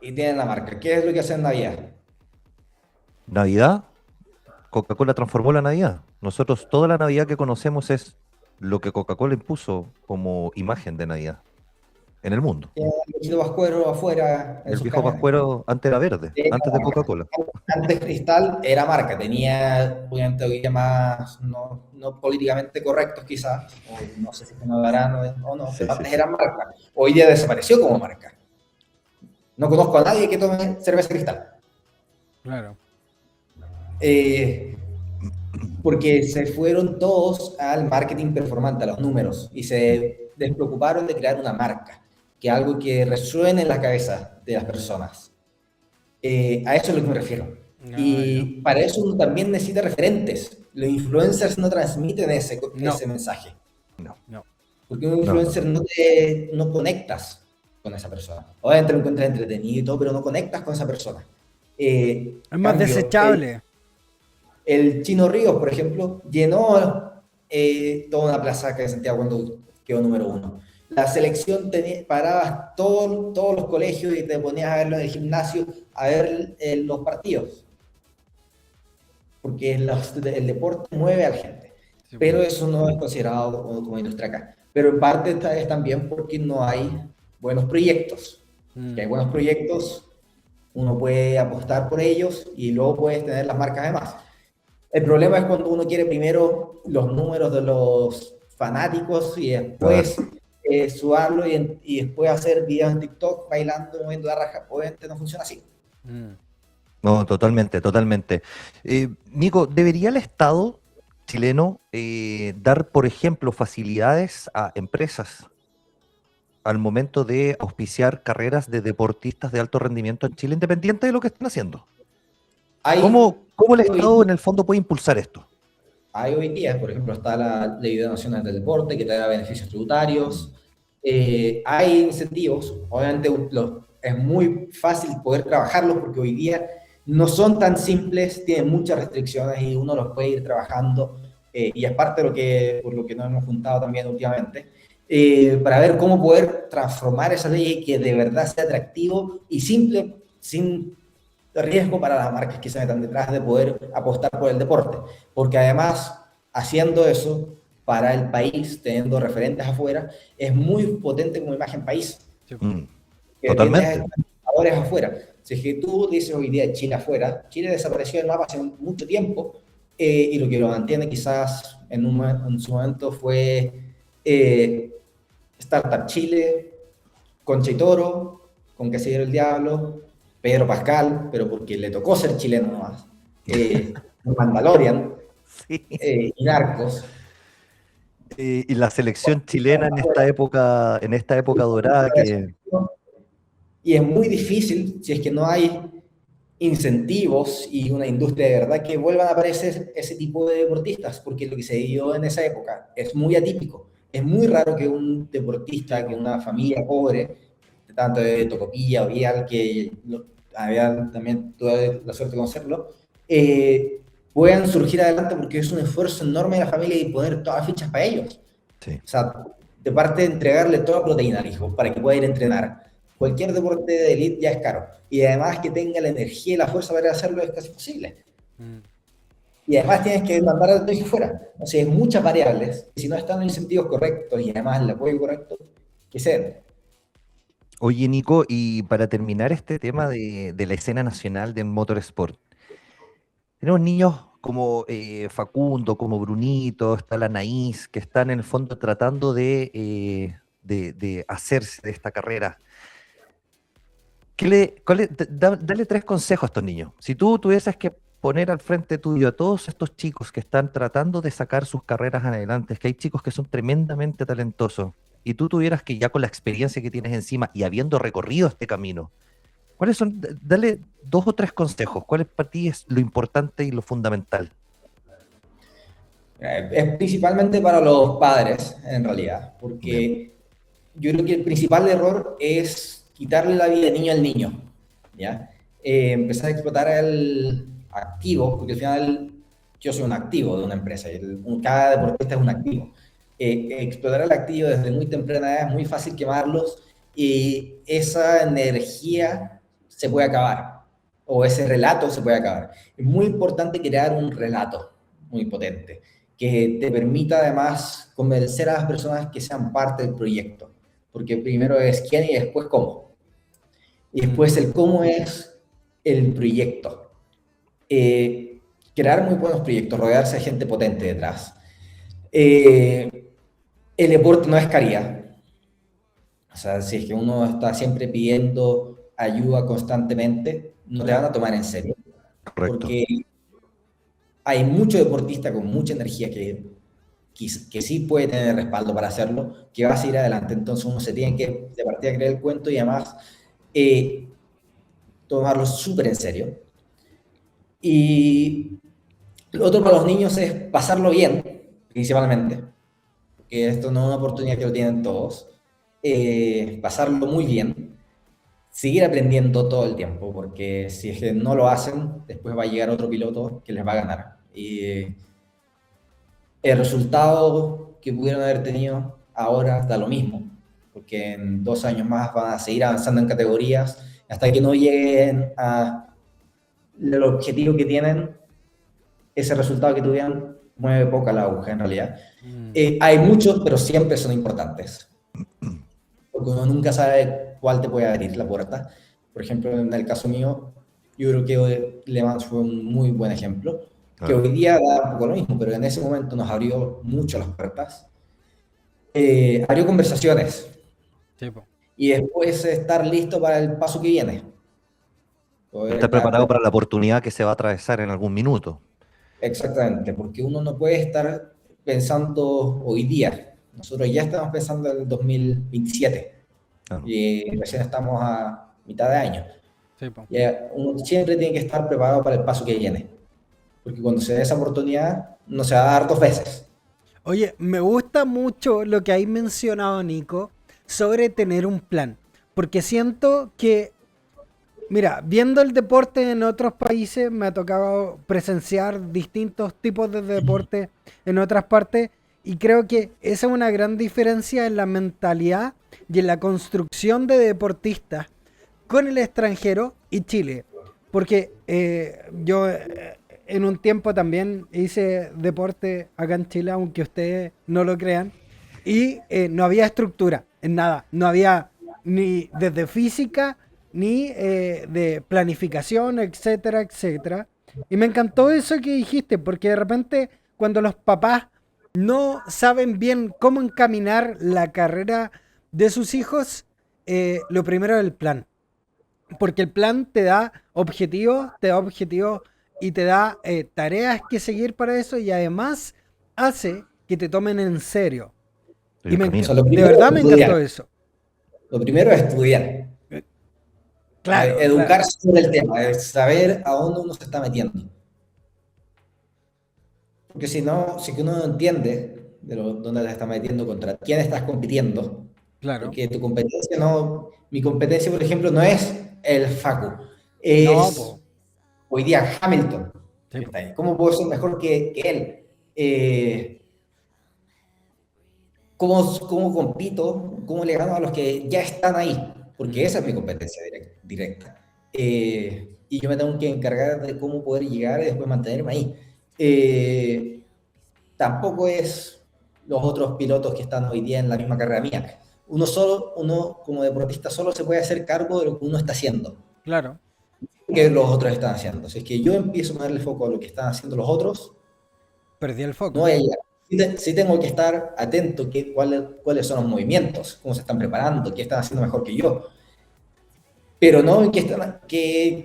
Y tienen la marca. ¿Qué es lo que hacen en Navidad? Navidad, Coca-Cola transformó la Navidad. Nosotros toda la Navidad que conocemos es lo que Coca-Cola impuso como imagen de Navidad en el mundo. Tienen el lechito pascuero afuera en El sus viejo camiones. pascuero antes era verde, Era antes de marca. Coca-Cola. Antes Cristal era marca, tenía obviamente hoy día más no políticamente correctos quizás, o no sé si se nos darán o no, Sí, pero sí, antes sí. era marca. Hoy día desapareció como marca. No conozco a nadie que tome cerveza Cristal. Claro. Eh, porque se fueron todos al marketing performante, a los números, y se despreocuparon de crear una marca, que es algo que resuene en la cabeza de las personas. A eso es a lo que me refiero. Ah, ya. Y para eso uno también necesita referentes. Los influencers no transmiten No, ese mensaje, No, no. porque un no, no, influencer no. no conectas con esa persona. Obviamente lo encuentras entretenido y todo, pero no conectas con esa persona. Es más Cambio, desechable. el Chino Ríos, por ejemplo, llenó toda una plaza que de Santiago cuando quedó número uno. La selección parabas todos los colegios y te ponías a verlo en el gimnasio, a ver los partidos, porque el deporte mueve a la gente. Sí, po. Pero eso no es considerado como industria acá. Pero en parte es también porque no hay buenos proyectos. Mm. Que hay buenos proyectos, uno puede apostar por ellos y luego puedes tener las marcas además. El problema es cuando uno quiere primero los números de los fanáticos y Claro. después sudarlo y después hacer videos en TikTok bailando, moviendo la raja. Obviamente no funciona así. Mm. No, totalmente, totalmente. Nico, ¿debería el Estado chileno dar, por ejemplo, facilidades a empresas al momento de auspiciar carreras de deportistas de alto rendimiento en Chile, independiente de lo que estén haciendo? Hay ¿Cómo el hoy, Estado en el fondo puede impulsar esto? hay hoy día, por ejemplo, está la Ley de Nacional del Deporte que te da beneficios Mm, tributarios. Hay incentivos, obviamente es muy fácil poder trabajarlos porque hoy día no son tan simples, tienen muchas restricciones y uno los puede ir trabajando y es parte de por lo que nos hemos juntado también últimamente, para ver cómo poder transformar esa ley y que de verdad sea atractivo y simple, sin riesgo para las marcas que se metan detrás de poder apostar por el deporte, porque además haciendo eso para el país, teniendo referentes afuera, es muy potente como imagen país, Sí, po. mm, que tienes a totalmente. estos jugadores afuera. Si es que tú dices hoy día Chile afuera, Chile desapareció del mapa hace mucho tiempo y lo que lo mantiene quizás en su momento fue eh, Startup Chile, Concha y Toro, con Casillero el Diablo, Pedro Pascal, pero porque le tocó ser chileno nomás, Mandalorian Sí. y Narcos. Y la selección chilena en esta época dorada que... Y es muy difícil si es que no hay incentivos y una industria de verdad que vuelvan a aparecer ese tipo de deportistas, porque lo que se dio en esa época es muy atípico. Es muy raro que un Sí, deportista, que po. una familia pobre, tanto de Tocopilla o Vial, que había también tuve la suerte de conocerlo, puedan surgir adelante porque es un esfuerzo enorme de la familia y poner todas las fichas para ellos. Sí. O sea, de parte de entregarle toda la proteína al hijo para que pueda ir a entrenar. Cualquier deporte de élite ya es caro. Y además que tenga la energía y la fuerza para hacerlo es casi imposible. Mm. Y además tienes que mandar a tu hijo fuera. O sea, hay muchas variables. Y si no están los incentivos correctos y además el apoyo correcto, ¿qué ser? Oye, Nico, y para terminar este tema de la escena nacional del motorsport, tenemos niños como Facundo, como Brunito, está la Anaís, que están en el fondo tratando de de hacerse de esta carrera, dale 3 consejos a estos niños. Si tú tuvieses que poner al frente tuyo a todos estos chicos que están tratando de sacar sus carreras adelante, es que hay chicos que son tremendamente talentosos, y tú tuvieras que ya con la experiencia que tienes encima y habiendo recorrido este camino, ¿cuáles son? Dale 2 o 3 consejos. ¿Cuál para ti es lo importante y lo fundamental? Es principalmente para los padres, en realidad, porque yo creo que el principal error es quitarle la vida de niño al niño, ¿ya? Empezar a explotar el activo, porque al final yo soy un activo de una empresa, cada deportista es un activo. Explotar el activo desde muy temprana edad es muy fácil quemarlos y esa energía se puede acabar, o ese relato se puede acabar. Es muy importante crear un relato muy potente que te permita además convencer a las personas que sean parte del proyecto, porque primero es quién y después cómo. Y después el cómo es el proyecto. Crear muy buenos proyectos, rodearse de gente potente detrás. El deporte no es caridad. O sea, si es que uno está siempre pidiendo ayuda constantemente, no te van a tomar en serio. Correcto. Porque hay mucho deportista con mucha energía que sí puede tener respaldo para hacerlo, que va a seguir adelante. Entonces uno se tiene que de partida creer el cuento y además tomarlo súper en serio. Y lo otro para los niños es pasarlo bien, principalmente, porque esto no es una oportunidad que lo tienen todos. Pasarlo muy bien, seguir aprendiendo todo el tiempo, porque si es que no lo hacen, después va a llegar otro piloto que les va a ganar. Y el resultado que pudieron haber tenido ahora da lo mismo, porque en 2 años más van a seguir avanzando en categorías hasta que no lleguen al objetivo que tienen. Ese resultado que tuvieron mueve poca la aguja en realidad. Hay muchos, pero siempre son importantes, porque uno nunca sabe cuál te puede abrir la puerta. Por ejemplo, en el caso mío, yo creo que Le Mans fue un muy buen ejemplo, que hoy día da un poco lo mismo, pero en ese momento nos abrió mucho las puertas. Abrió conversaciones. Sí, y después estar listo para el paso que viene. Estar preparado para la oportunidad que se va a atravesar en algún minuto. Exactamente, porque uno no puede estar pensando hoy día. Nosotros ya estamos pensando en el 2027 y recién estamos a mitad de año. Sí, uno siempre tiene que estar preparado para el paso que viene, porque cuando se dé esa oportunidad no se va a dar 2 veces. Oye, me gusta mucho lo que hay mencionado, Nico, sobre tener un plan, porque siento que, mira, viendo el deporte en otros países, me ha tocado presenciar distintos tipos de deporte en otras partes, y creo que esa es una gran diferencia en la mentalidad y en la construcción de deportistas con el extranjero y Chile, porque yo en un tiempo también hice deporte acá en Chile, aunque ustedes no lo crean, y no había estructura en nada, no había ni desde física ni de planificación, etcétera, etcétera. Y me encantó eso que dijiste, porque de repente cuando los papás no saben bien cómo encaminar la carrera de sus hijos, lo primero es el plan. Porque el plan te da objetivos y te da tareas que seguir para eso, y además hace que te tomen en serio. Y de verdad me encantó eso. Lo primero es estudiar. Claro, educarse sobre el tema, es saber a dónde uno se está metiendo. Porque si no, si uno no entiende dónde te estás metiendo, contra quién estás compitiendo, claro. Porque tu competencia no... Mi competencia, por ejemplo, no es el Facu, es hoy día Hamilton. Sí. ¿Cómo puedo ser mejor que él? ¿Cómo compito? ¿Cómo le gano a los que ya están ahí? Porque esa es mi competencia directa. Y yo me tengo que encargar de cómo poder llegar y después mantenerme ahí. Tampoco es los otros pilotos que están hoy día en la misma carrera mía. Uno como deportista solo se puede hacer cargo de lo que uno está haciendo. Claro. Que los otros están haciendo. Si es que yo empiezo a ponerle foco a lo que están haciendo los otros, perdí el foco. No voy a llegar. sí tengo que estar atento cuáles son los movimientos, cómo se están preparando, qué están haciendo mejor que yo. Pero no qué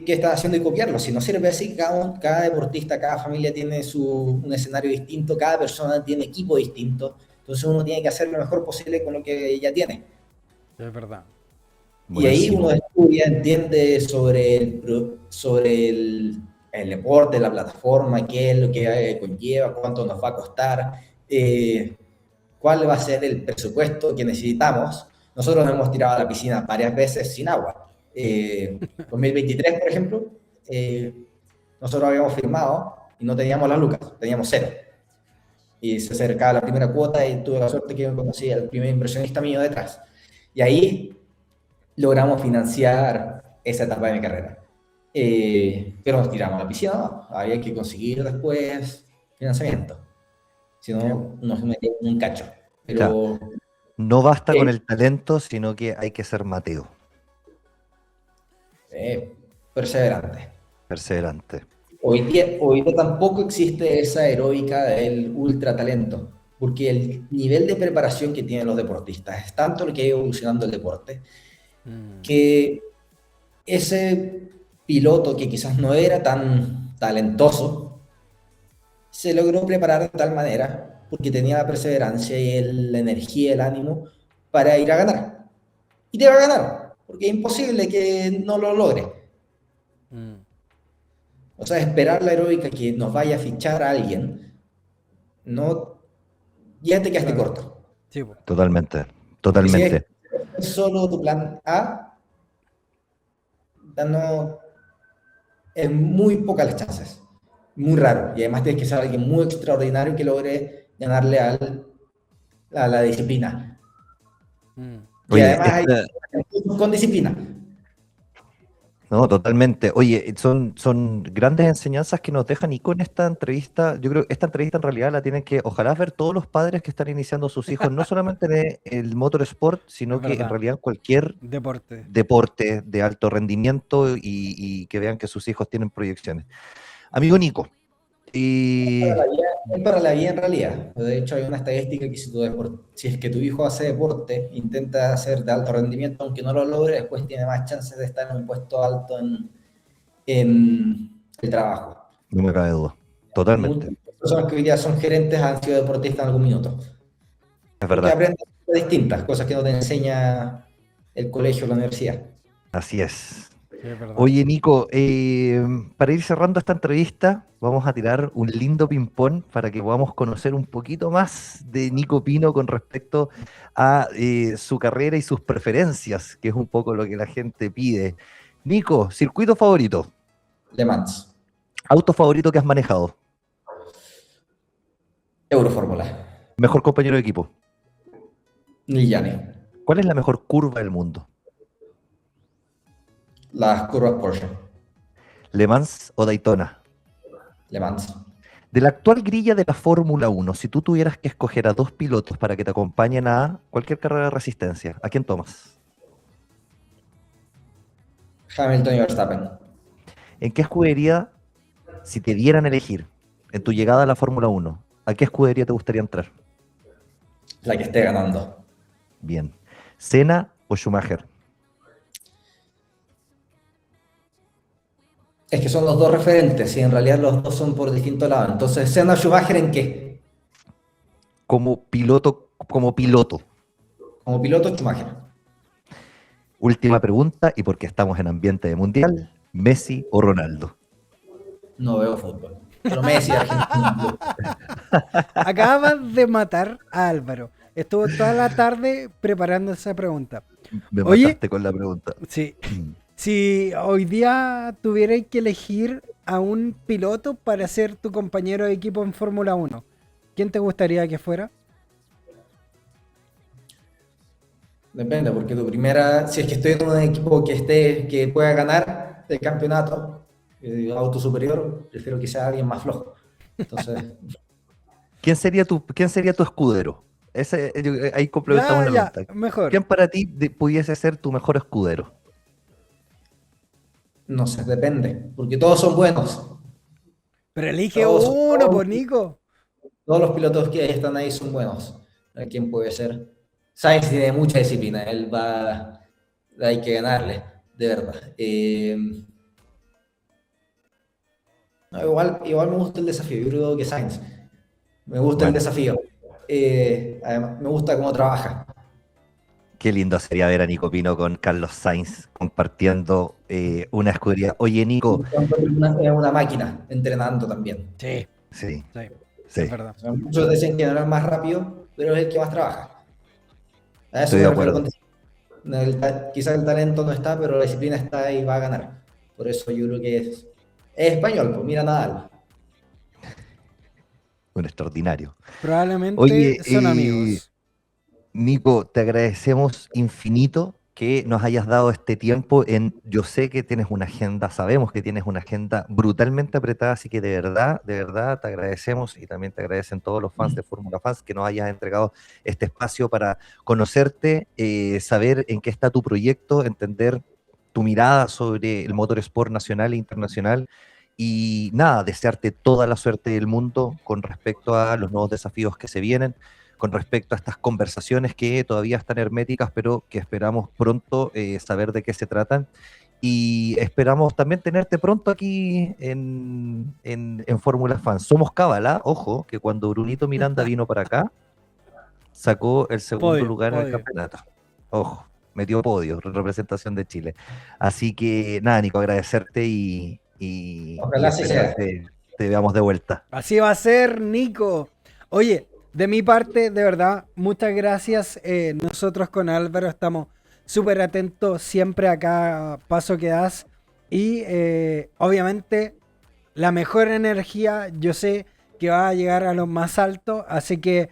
están haciendo y copiarlo. Si no sirve así, cada deportista, cada familia tiene un escenario distinto, cada persona tiene equipo distinto. Entonces uno tiene que hacer lo mejor posible con lo que ya tiene. Es verdad. Y ahí Buenísimo. uno estudia, entiende sobre el deporte, la plataforma, qué es lo que conlleva, cuánto nos va a costar, cuál va a ser el presupuesto que necesitamos. Nosotros nos hemos tirado a la piscina varias veces sin agua. 2023, por ejemplo, nosotros habíamos firmado y no teníamos las lucas, teníamos cero. Y se acercaba la primera cuota y tuve la suerte que conocí al primer inversionista mío detrás. Y ahí logramos financiar esa etapa de mi carrera. Pero nos tiramos a la piscina, no, había que conseguir después financiamiento. Si no, nos metíamos en un cacho. Ya, Pero no basta con eh, el talento, sino que hay que ser Mateo, perseverante. perseverante. Hoy día tampoco existe esa heroica del ultra talento, porque el nivel de preparación que tienen los deportistas es tanto lo que ha ido evolucionando el deporte, Mm, que ese piloto que quizás no era tan talentoso, se logró preparar de tal manera, porque tenía la perseverancia y la energía, el ánimo para ir a ganar. Y te va a ganar, porque es imposible que no lo logre. mm. O sea, esperar la heroica que nos vaya a fichar a alguien, no, ya te quedaste Claro. corto. Sí, po. Totalmente, Porque si es totalmente. solo tu plan A, ya no, es muy pocas las chances. Muy raro. Y además tienes que ser alguien muy extraordinario que logre ganarle a la disciplina. Mm. Que Oye, además hay con disciplina. no, totalmente. Oye, son grandes enseñanzas que nos dejan y con esta entrevista, yo creo que esta entrevista en realidad la tienen que, ojalá ver todos los padres que están iniciando a sus hijos, no solamente en el motorsport, Es sino que en verdad. realidad en cualquier Deporte. deporte de alto rendimiento y que vean que sus hijos tienen proyecciones. Amigo Nico, y Es para la vida en realidad. De hecho, hay una estadística que si es que tu hijo hace deporte, intenta hacer de alto rendimiento, aunque no lo logre, después tiene más chances de estar en un puesto alto en el trabajo. no me cabe duda, totalmente, Muchas personas que hoy día son gerentes han sido deportistas en algún minuto, es porque verdad, aprenden cosas distintas, cosas que no te enseña el colegio o la universidad. así es. Sí, es verdad. Oye, Nico, para ir cerrando esta entrevista, vamos a tirar un lindo ping-pong para que podamos conocer un poquito más de Nico Pino con respecto a su carrera y sus preferencias, que es un poco lo que la gente pide. Nico, circuito favorito, Le Mans, auto favorito que has manejado, Eurofórmula, mejor compañero de equipo, Niliani, ¿cuál es la mejor curva del mundo? las curvas Porsche, ¿Le Mans o Daytona? Le Mans, De la actual grilla de la Fórmula 1, si tú tuvieras que escoger a dos pilotos para que te acompañen a cualquier carrera de resistencia, ¿a quién tomas? Hamilton y Verstappen, ¿En qué escudería, si te dieran a elegir en tu llegada a la Fórmula 1, a qué escudería te gustaría entrar? la que esté ganando. Bien. ¿Senna o Schumacher? Es que son los dos referentes y en realidad los dos son por distintos lados. Entonces, ¿Senna Schumacher en qué? Como piloto, como piloto. Como piloto, Schumacher. Última pregunta, y porque estamos en ambiente de mundial, ¿Messi o Ronaldo? No veo fútbol. Pero Messi, Argentina. Acabas de matar a Álvaro. Estuvo toda la tarde preparando esa pregunta. Me Oye, mataste con la pregunta. sí. Si hoy día tuvierais que elegir a un piloto para ser tu compañero de equipo en Fórmula 1, ¿quién te gustaría que fuera? Depende, porque si es que estoy en un equipo que pueda ganar el campeonato, auto superior, prefiero que sea alguien más flojo. Entonces, ¿Quién sería tu escudero? Ahí complementamos Ya, la ya, pregunta. mejor. ¿Quién para ti pudiese ser tu mejor escudero? no sé, depende, porque todos son buenos. Pero elige Todos son uno, todos- por Nico. todos los pilotos que están ahí son buenos. A ver quién puede ser. Sainz tiene mucha disciplina, hay que ganarle, de verdad. No, igual me gusta el desafío, yo creo que Sainz. Me gusta el Bueno, desafío. Además, me gusta cómo trabaja. qué lindo sería ver a Nico Pino con Carlos Sainz compartiendo una escudería. Oye, Nico, Es una máquina, entrenando también. Sí, sí, sí, sí, es verdad. O sea, muchos dicen que no es el más rápido, pero es el que más trabaja. A eso estoy de me refiero acuerdo. con quizás el talento no está, pero la disciplina está y va a ganar. Por eso yo creo que es español, pues mira Nadal. Un extraordinario. Probablemente Oye, son amigos. Nico, te agradecemos infinito que nos hayas dado este tiempo. Yo sé que tienes una agenda, sabemos que tienes una agenda brutalmente apretada, así que de verdad te agradecemos y también te agradecen todos los fans de Fórmula Fans que nos hayas entregado este espacio para conocerte, saber en qué está tu proyecto, entender tu mirada sobre el motorsport nacional e internacional. Y nada, desearte toda la suerte del mundo con respecto a los nuevos desafíos que se vienen, con respecto a estas conversaciones que todavía están herméticas, pero que esperamos pronto saber de qué se tratan. Y esperamos también tenerte pronto aquí en Fórmula Fans. Somos cábala, ojo, que cuando Brunito Miranda vino para acá, sacó el segundo Podio, lugar en el podio. campeonato. Ojo, metió podio, representación de Chile. Así que nada, Nico, agradecerte y Ojalá así esperar sea. que te veamos de vuelta. Así va a ser, Nico. Oye, de mi parte, de verdad, muchas gracias. Nosotros con Álvaro estamos súper atentos siempre a cada paso que das. Y obviamente la mejor energía yo sé que va a llegar a lo más alto. Así que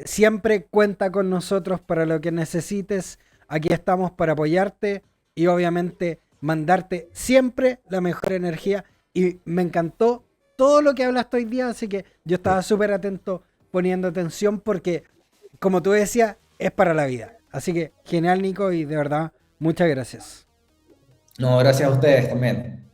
siempre cuenta con nosotros para lo que necesites. Aquí estamos para apoyarte y obviamente mandarte siempre la mejor energía. Y me encantó todo lo que hablaste hoy día, así que yo estaba súper atento poniendo atención porque, como tú decías, es para la vida. Así que genial, Nico, y de verdad, muchas gracias. No, gracias a ustedes también.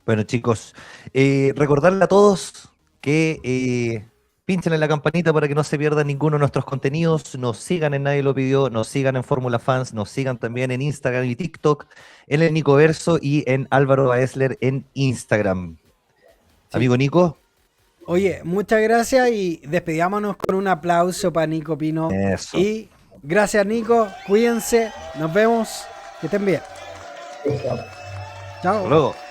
Bueno, chicos, recordarle a todos que pinchen en la campanita para que no se pierdan ninguno de nuestros contenidos. Nos sigan en Nadie Lo Pidió, nos sigan en Fórmula Fans, nos sigan también en Instagram y TikTok, en el Nico Verso y en Álvaro Baesler en Instagram. Sí. Amigo Nico, Oye, muchas gracias y despidámonos con un aplauso para Nico Pino. eso. Y gracias, Nico. Cuídense. Nos vemos. Que estén bien. Chao. Chao. Hasta luego.